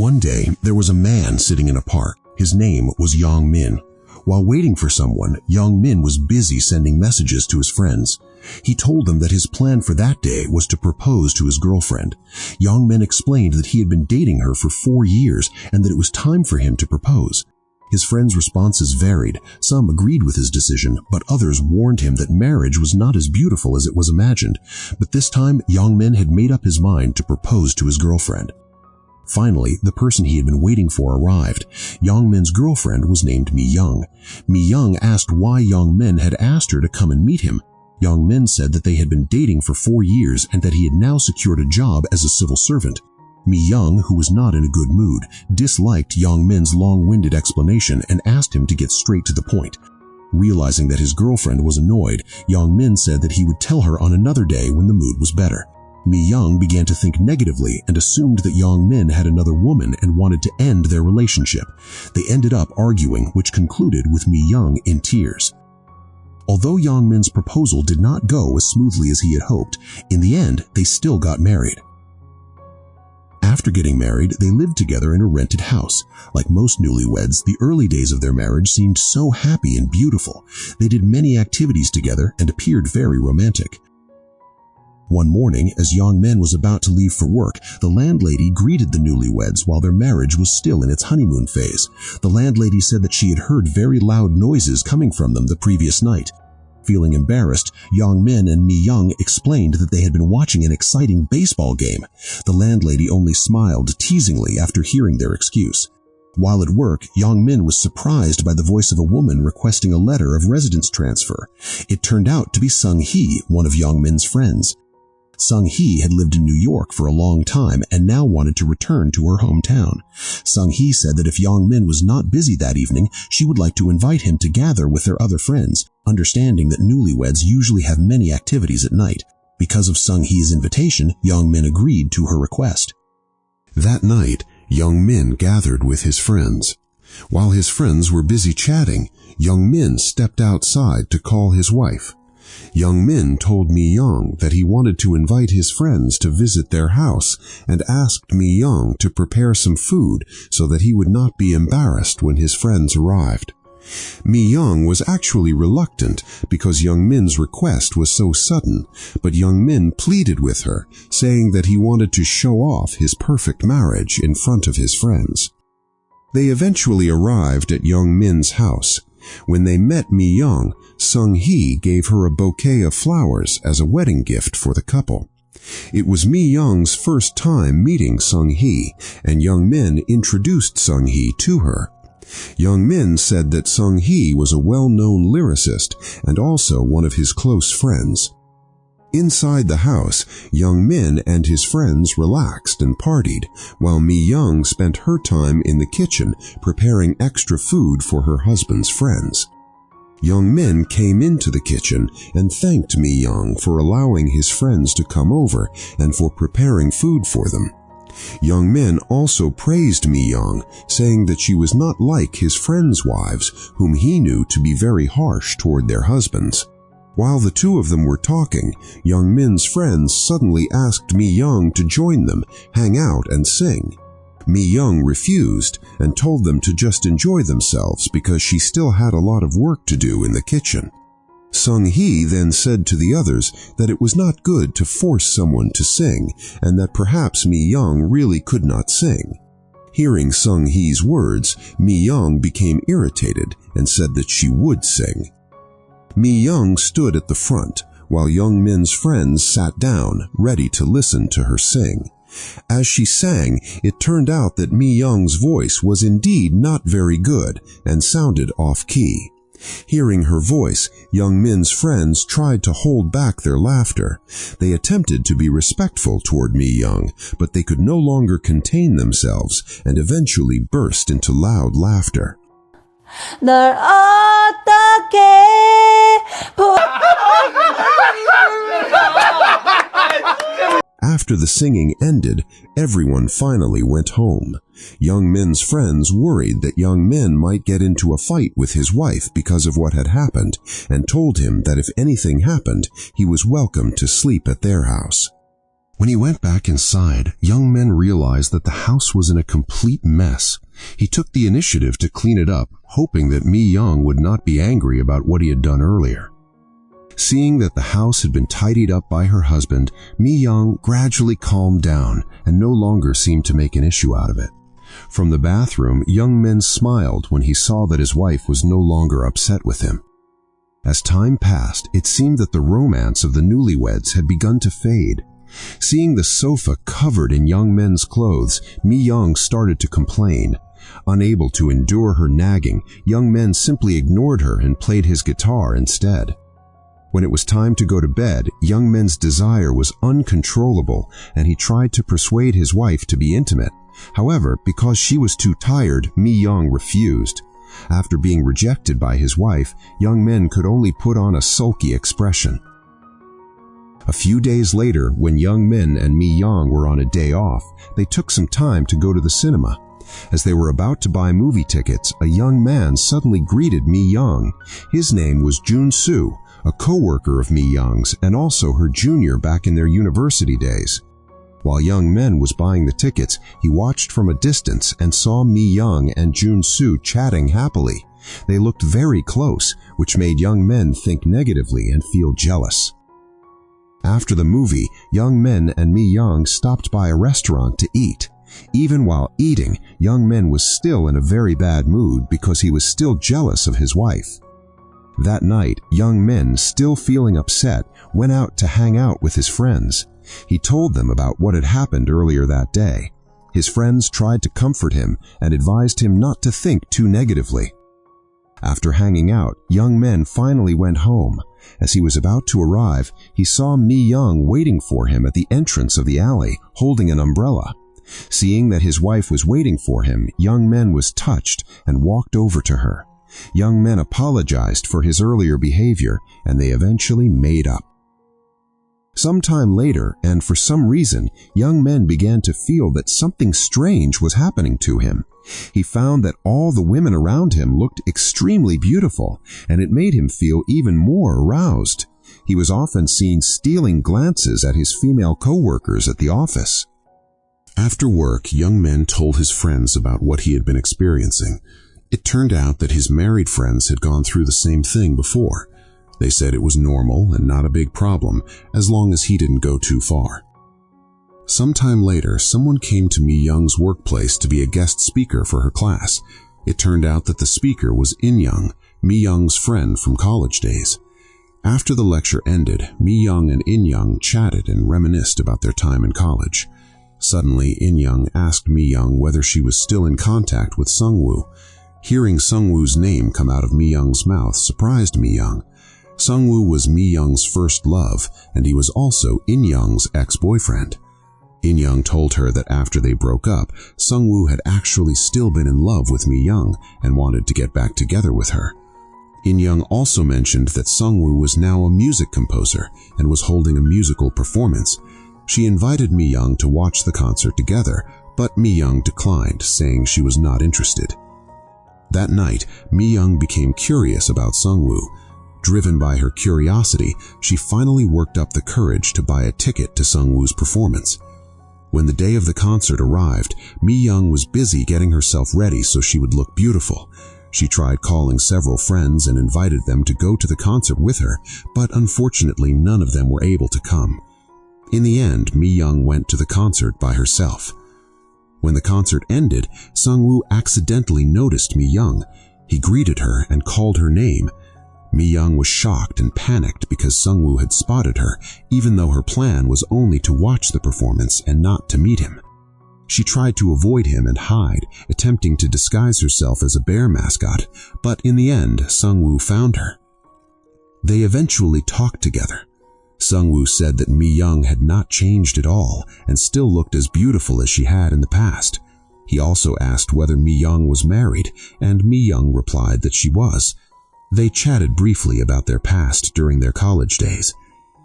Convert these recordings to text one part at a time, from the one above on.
One day, there was a man sitting in a park. His name was Young Min. While waiting for someone, Young Min was busy sending messages to his friends. He told them that his plan for that day was to propose to his girlfriend. Young Min explained that he had been dating her for 4 years and that it was time for him to propose. His friends' responses varied. Some agreed with his decision, but others warned him that marriage was not as beautiful as it was imagined. But this time, Young Min had made up his mind to propose to his girlfriend. Finally, the person he had been waiting for arrived. Young Min's girlfriend was named Mi Young. Mi Young asked why Young Min had asked her to come and meet him. Young Min said that they had been dating for 4 years and that he had now secured a job as a civil servant. Mi Young, who was not in a good mood, disliked Young Min's long-winded explanation and asked him to get straight to the point. Realizing that his girlfriend was annoyed, Young Min said that he would tell her on another day when the mood was better. Mi Young began to think negatively and assumed that Young Min had another woman and wanted to end their relationship. They ended up arguing, which concluded with Mi Young in tears. Although Young Min's proposal did not go as smoothly as he had hoped, in the end, they still got married. After getting married, they lived together in a rented house. Like most newlyweds, the early days of their marriage seemed so happy and beautiful. They did many activities together and appeared very romantic. One morning, as Young Min was about to leave for work, the landlady greeted the newlyweds while their marriage was still in its honeymoon phase. The landlady said that she had heard very loud noises coming from them the previous night. Feeling embarrassed, Young Min and Mi Young explained that they had been watching an exciting baseball game. The landlady only smiled teasingly after hearing their excuse. While at work, Young Min was surprised by the voice of a woman requesting a letter of residence transfer. It turned out to be Sung Hee, one of Young Min's friends. Sung Hee had lived in New York for a long time and now wanted to return to her hometown. Sung Hee said that if Young Min was not busy that evening, she would like to invite him to gather with their other friends, understanding that newlyweds usually have many activities at night. Because of Sung Hee's invitation, Young Min agreed to her request. That night, Young Min gathered with his friends. While his friends were busy chatting, Young Min stepped outside to call his wife. Young Min told Mi Young that he wanted to invite his friends to visit their house and asked Mi Young to prepare some food so that he would not be embarrassed when his friends arrived. Mi Young was actually reluctant because Young Min's request was so sudden, but Young Min pleaded with her, saying that he wanted to show off his perfect marriage in front of his friends. They eventually arrived at Young Min's house. When they met Mi Young, Sung Hee gave her a bouquet of flowers as a wedding gift for the couple. It was Mi Young's first time meeting Sung Hee, and Young Min introduced Sung Hee to her. Young Min said that Sung Hee was a well-known lyricist and also one of his close friends. Inside the house, Young Min and his friends relaxed and partied, while Mi Young spent her time in the kitchen preparing extra food for her husband's friends. Young Min came into the kitchen and thanked Mi Young for allowing his friends to come over and for preparing food for them. Young Min also praised Mi Young, saying that she was not like his friends' wives, whom he knew to be very harsh toward their husbands. While the two of them were talking, Young Min's friends suddenly asked Mi Young to join them, hang out and sing. Mi Young refused and told them to just enjoy themselves because she still had a lot of work to do in the kitchen. Sung Hee then said to the others that it was not good to force someone to sing and that perhaps Mi Young really could not sing. Hearing Sung Hee's words, Mi Young became irritated and said that she would sing. Mi Young stood at the front, while Young Min's friends sat down, ready to listen to her sing. As she sang, it turned out that Mi Young's voice was indeed not very good and sounded off-key. Hearing her voice, Young Min's friends tried to hold back their laughter. They attempted to be respectful toward Mi Young, but they could no longer contain themselves and eventually burst into loud laughter. 널 어떻게 After the singing ended, everyone finally went home. Young Min's friends worried that Young Min might get into a fight with his wife because of what had happened, and told him that if anything happened, he was welcome to sleep at their house. When he went back inside, Young Min realized that the house was in a complete mess. He took the initiative to clean it up, hoping that Mi Young would not be angry about what he had done earlier. Seeing that the house had been tidied up by her husband, Mi Young gradually calmed down and no longer seemed to make an issue out of it. From the bathroom, Young Min smiled when he saw that his wife was no longer upset with him. As time passed, it seemed that the romance of the newlyweds had begun to fade. Seeing the sofa covered in Young Min's clothes, Mi Young started to complain. Unable to endure her nagging, Young Min simply ignored her and played his guitar instead. When it was time to go to bed, Young Min's desire was uncontrollable, and he tried to persuade his wife to be intimate. However, because she was too tired, Mi Young refused. After being rejected by his wife, Young Min could only put on a sulky expression. A few days later, when Young Min and Mi Young were on a day off, they took some time to go to the cinema. As they were about to buy movie tickets, a young man suddenly greeted Mi Young. His name was Jun Soo, a co-worker of Mi Young's and also her junior back in their university days. While Young Min was buying the tickets, he watched from a distance and saw Mi Young and Jun Soo chatting happily. They looked very close, which made Young Min think negatively and feel jealous. After the movie, Young Min and Mi Young stopped by a restaurant to eat. Even while eating, Young Min was still in a very bad mood because he was still jealous of his wife. That night, Young Min, still feeling upset, went out to hang out with his friends. He told them about what had happened earlier that day. His friends tried to comfort him and advised him not to think too negatively. After hanging out, Young Min finally went home. As he was about to arrive, he saw Mi Young waiting for him at the entrance of the alley, holding an umbrella. Seeing that his wife was waiting for him, Young Min was touched and walked over to her. Young Min apologized for his earlier behavior, and they eventually made up. Sometime later, and for some reason, Young Min began to feel that something strange was happening to him. He found that all the women around him looked extremely beautiful, and it made him feel even more aroused. He was often seen stealing glances at his female co-workers at the office. After work, Young Min told his friends about what he had been experiencing. It turned out that his married friends had gone through the same thing before. They said it was normal and not a big problem, as long as he didn't go too far. Sometime later, someone came to Mi Young's workplace to be a guest speaker for her class. It turned out that the speaker was In Young, Mi Young's friend from college days. After the lecture ended, Mi Young and In Young chatted and reminisced about their time in college. Suddenly, In Young asked Mi Young whether she was still in contact with Sungwoo. Hearing Sungwoo's name come out of Mi Young's mouth surprised Mi Young. Sungwoo was Mi Young's first love, and he was also In Young's ex-boyfriend. In Young told her that after they broke up, Sungwoo had actually still been in love with Mi Young and wanted to get back together with her. In Young also mentioned that Sungwoo was now a music composer and was holding a musical performance. She invited Mi Young to watch the concert together, but Mi Young declined, saying she was not interested. That night, Mi Young became curious about Sungwoo. Driven by her curiosity, she finally worked up the courage to buy a ticket to Sungwoo's performance. When the day of the concert arrived, Mi Young was busy getting herself ready so she would look beautiful. She tried calling several friends and invited them to go to the concert with her, but unfortunately none of them were able to come. In the end, Mi Young went to the concert by herself. When the concert ended, Sungwoo accidentally noticed Mi Young. He greeted her and called her name. Mi Young was shocked and panicked because Sungwoo had spotted her, even though her plan was only to watch the performance and not to meet him. She tried to avoid him and hide, attempting to disguise herself as a bear mascot, but in the end, Sungwoo found her. They eventually talked together. Sungwoo said that Mi Young had not changed at all and still looked as beautiful as she had in the past. He also asked whether Mi Young was married, and Mi Young replied that she was. They chatted briefly about their past during their college days.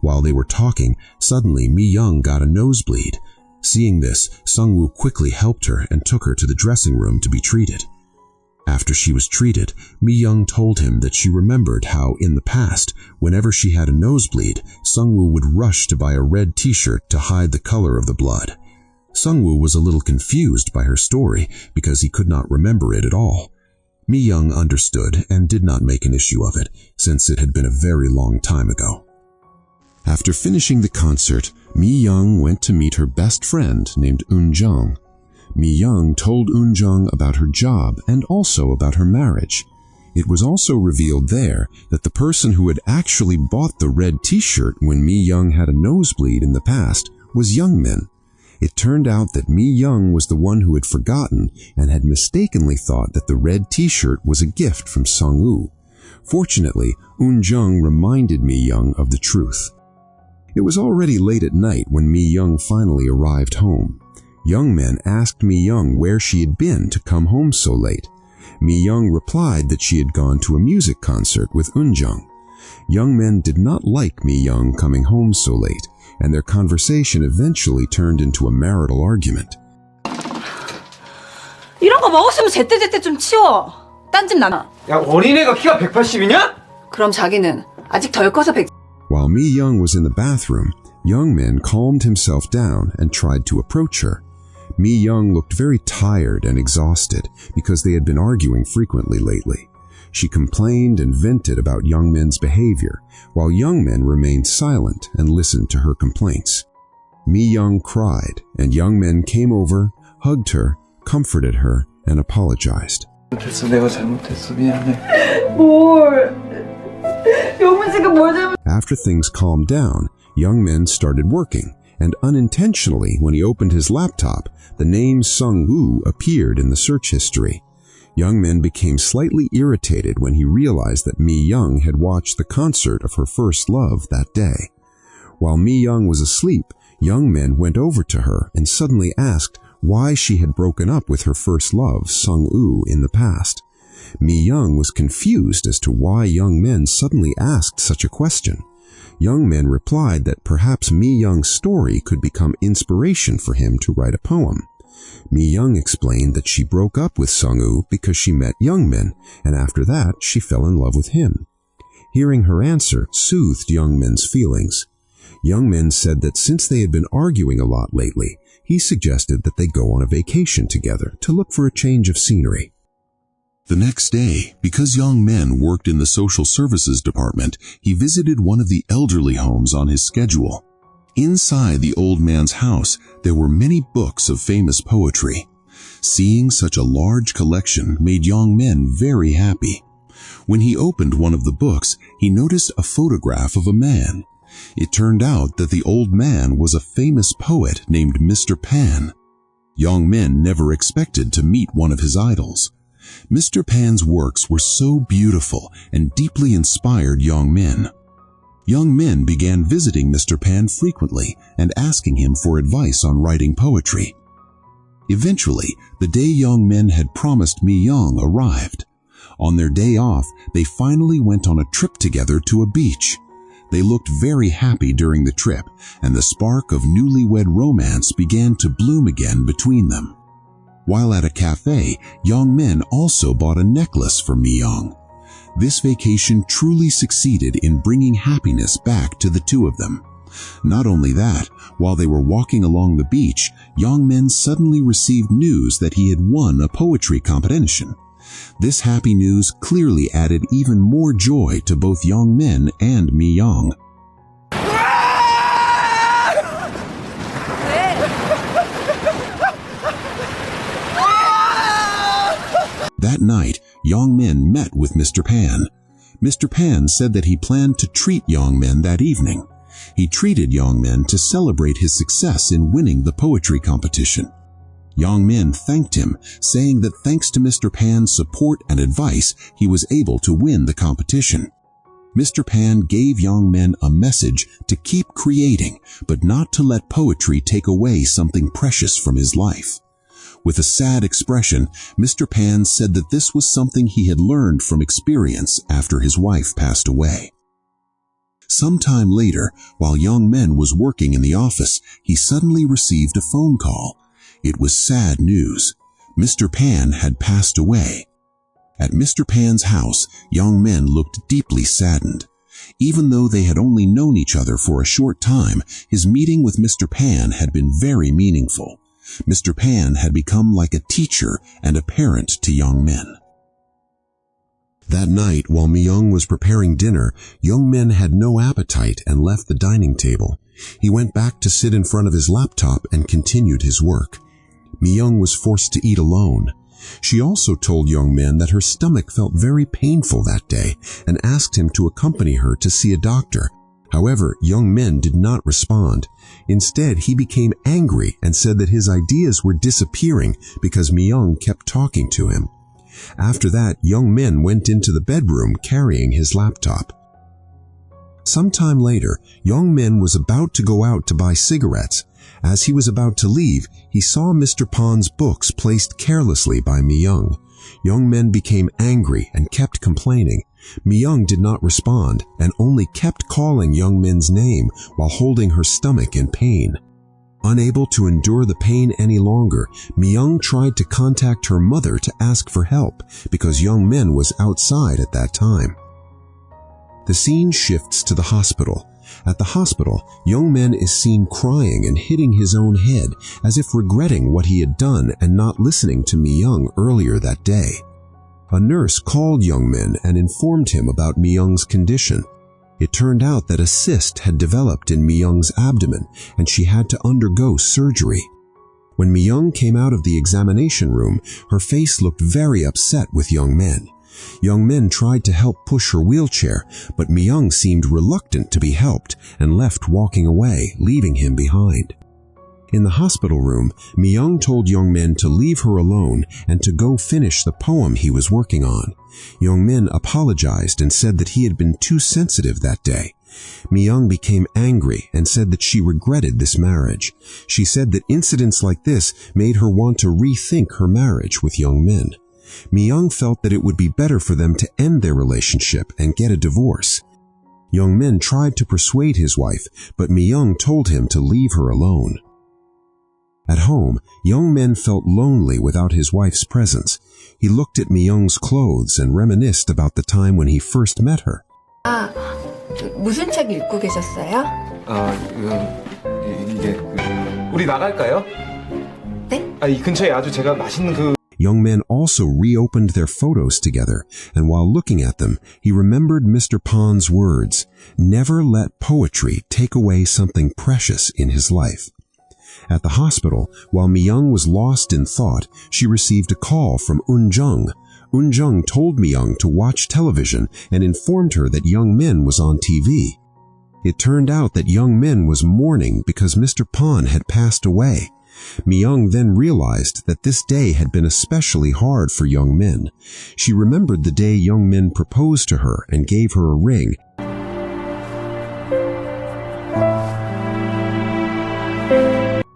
While they were talking, suddenly Mi Young got a nosebleed. Seeing this, Sungwoo quickly helped her and took her to the dressing room to be treated. After she was treated, Mi-young told him that she remembered how, in the past, whenever she had a nosebleed, Sung-woo would rush to buy a red t-shirt to hide the color of the blood. Sung-woo was a little confused by her story because he could not remember it at all. Mi-young understood and did not make an issue of it, since it had been a very long time ago. After finishing the concert, Mi-young went to meet her best friend named Eun-jung. Mi-young told Eun-jung about her job and also about her marriage. It was also revealed there that the person who had actually bought the red t-shirt when Mi-young had a nosebleed in the past was Young-min. It turned out that Mi-young was the one who had forgotten and had mistakenly thought that the red t-shirt was a gift from Sung-woo. Fortunately, Eun-jung reminded Mi-young of the truth. It was already late at night when Mi-young finally arrived home. Young-min asked Mi-young where she had been to come home so late. Mi-young replied that she had gone to a music concert with Eun-jung. Young-min did not like Mi-young coming home so late, and their conversation eventually turned into a marital argument. 이런 거 먹었으면 제때제때 좀 치워. 딴집 나나. 야, 어린애가 키가 180이냐? 그럼 자기는 아직 덜 커서 100... While Mi-young was in the bathroom, Young-min calmed himself down and tried to approach her. Mi-young looked very tired and exhausted because they had been arguing frequently lately. She complained and vented about Young-min's behavior, while Young-min remained silent and listened to her complaints. Mi-young cried, and Young-min came over, hugged her, comforted her, and apologized. 됐어, 내가 잘못했어. 미안해. After things calmed down, Young-min started working, and unintentionally, when he opened his laptop, the name Sung-woo appeared in the search history. Young-min became slightly irritated when he realized that Mi-young had watched the concert of her first love that day. While Mi-young was asleep, Young-min went over to her and suddenly asked why she had broken up with her first love, Sung-woo, in the past. Mi-young was confused as to why Young-min suddenly asked such a question. Young-min replied that perhaps Mi-young's story could become inspiration for him to write a poem. Mi-young explained that she broke up with Sung-woo because she met Young-min, and after that she fell in love with him. Hearing her answer soothed Young-min's feelings. Young-min said that since they had been arguing a lot lately, he suggested that they go on a vacation together to look for a change of scenery. The next day, because Young-min worked in the social services department, he visited one of the elderly homes on his schedule. Inside the old man's house, there were many books of famous poetry. Seeing such a large collection made Young-min very happy. When he opened one of the books, he noticed a photograph of a man. It turned out that the old man was a famous poet named Mr. Pan. Young-min never expected to meet one of his idols. Mr. Pan's works were so beautiful and deeply inspired Young-min. Young-min began visiting Mr. Pan frequently and asking him for advice on writing poetry. Eventually, the day Young-min had promised Mi-young arrived. On their day off, they finally went on a trip together to a beach. They looked very happy during the trip, and the spark of newlywed romance began to bloom again between them. While at a cafe, Young-min also bought a necklace for Mi-young. This vacation truly succeeded in bringing happiness back to the two of them. Not only that, while they were walking along the beach, Young-min suddenly received news that he had won a poetry competition. This happy news clearly added even more joy to both Young-min and Mi-young. That night, Young-min met with Mr. Pan. Mr. Pan said that he planned to treat Young-min that evening. He treated Young-min to celebrate his success in winning the poetry competition. Young-min thanked him, saying that thanks to Mr. Pan's support and advice, he was able to win the competition. Mr. Pan gave Young-min a message to keep creating, but not to let poetry take away something precious from his life. With a sad expression, Mr. Pan said that this was something he had learned from experience after his wife passed away. Sometime later, while Young-min was working in the office, he suddenly received a phone call. It was sad news. Mr. Pan had passed away. At Mr. Pan's house, young men looked deeply saddened. Even though they had only known each other for a short time, his meeting with Mr. Pan had been very meaningful. Mr. Pan had become like a teacher and a parent to young men. That night, while Mi-young was preparing dinner, young men had no appetite and left the dining table. He went back to sit in front of his laptop and continued his work. Mi-young was forced to eat alone. She also told young men that her stomach felt very painful that day and asked him to accompany her to see a doctor. However, young men did not respond. Instead, he became angry and said that his ideas were disappearing because Mi-young kept talking to him. After that, young men went into the bedroom carrying his laptop. Sometime later, young men was about to go out to buy cigarettes. As he was about to leave, he saw Mr. Pan's books placed carelessly by Mi-young. Young men became angry and kept complaining. Mi-young did not respond and only kept calling young men's name while holding her stomach in pain. Unable to endure the pain any longer, Mi-young tried to contact her mother to ask for help because young men was outside at that time. The scene shifts to the hospital. At the hospital, young men is seen crying and hitting his own head as if regretting what he had done and not listening to Mi-young earlier that day. A nurse called young men and informed him about Mi-young's condition. It turned out that a cyst had developed in Mi-young's abdomen and she had to undergo surgery. When Mi-young came out of the examination room, her face looked very upset with young men. Young men tried to help push her wheelchair, but Mi-young seemed reluctant to be helped and left walking away, leaving him behind. In the hospital room, Mi-young told young men to leave her alone and to go finish the poem he was working on. Young men apologized and said that he had been too sensitive that day. Mi-young became angry and said that she regretted this marriage. She said that incidents like this made her want to rethink her marriage with young men. Mi-young felt that it would be better for them to end their relationship and get a divorce. Young men tried to persuade his wife, but Mi-young told him to leave her alone. At home, young men felt lonely without his wife's presence. He looked at Mi-young's clothes and reminisced about the time when he first met her. 무슨 책 읽고 계셨어요? 이게 우리 나갈까요? 네? 이 근처에 아주 제가 맛있는 Young men also reopened their photos together, and while looking at them, he remembered Mr. Pan's words, "Never let poetry take away something precious in his life." At the hospital, while Mi-young was lost in thought, she received a call from Eun-jung. Eun-jung told Mi-young to watch television and informed her that Young Min was on TV. It turned out that Young Min was mourning because Mr. Pan had passed away. Mi-young then realized that this day had been especially hard for Young Min. She remembered the day Young Min proposed to her and gave her a ring.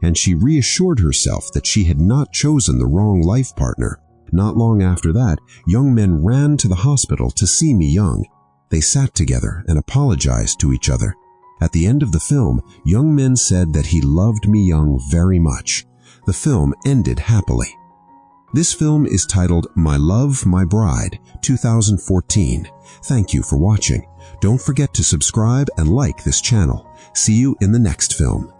And she reassured herself that she had not chosen the wrong life partner. Not long after that, Young Men ran to the hospital to see Mi-young. They sat together and apologized to each other. At the end of the film, Young Men said that he loved Mi-young very much. The film ended happily. This film is titled My Love, My Bride, 2014. Thank you for watching. Don't forget to subscribe and like this channel. See you in the next film.